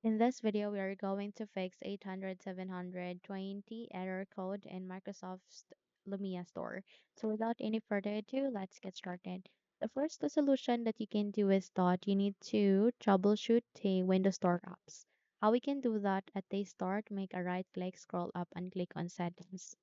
In this video, we are going to fix 800-720 error code in Microsoft's Lumia Store. So without any further ado, let's get started. The first solution that you can do is that you need to troubleshoot the Windows Store apps. How we can do that at the start, make a right click, scroll up and click on settings.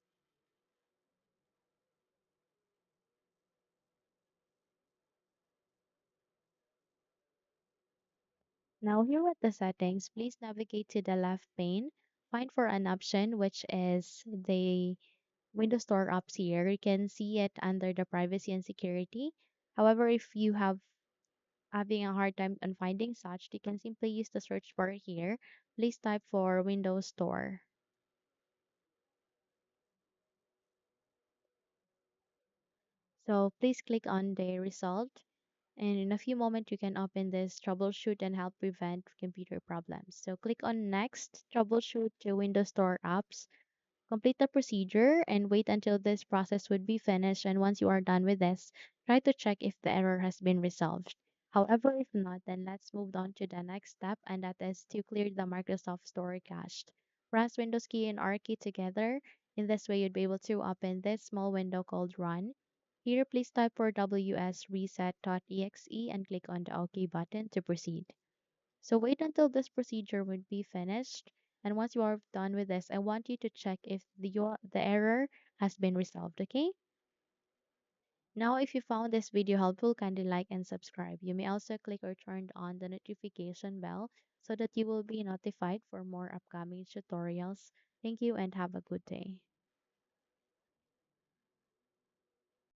Now here at the settings, please navigate to the left pane. Find for an option which is the Windows Store apps here. You can see it under the privacy and security. However, if you have having a hard time on finding such, you can simply use the search bar here. Please type for Windows Store. So please click on the result. And in a few moments, you can open this troubleshoot and help prevent computer problems. So click on next, troubleshoot to Windows Store apps. Complete the procedure and wait until this process would be finished. And once you are done with this, try to check if the error has been resolved. However, if not, then let's move on to the next step, and that is to clear the Microsoft Store cache. Press Windows key and R key together. In this way, you'd be able to open this small window called Run. Here, please type for wsreset.exe and click on the OK button to proceed. So wait until this procedure would be finished. And once you are done with this, I want you to check if the error has been resolved, okay? Now, if you found this video helpful, kindly like and subscribe. You may also click or turn on the notification bell so that you will be notified for more upcoming tutorials. Thank you and have a good day.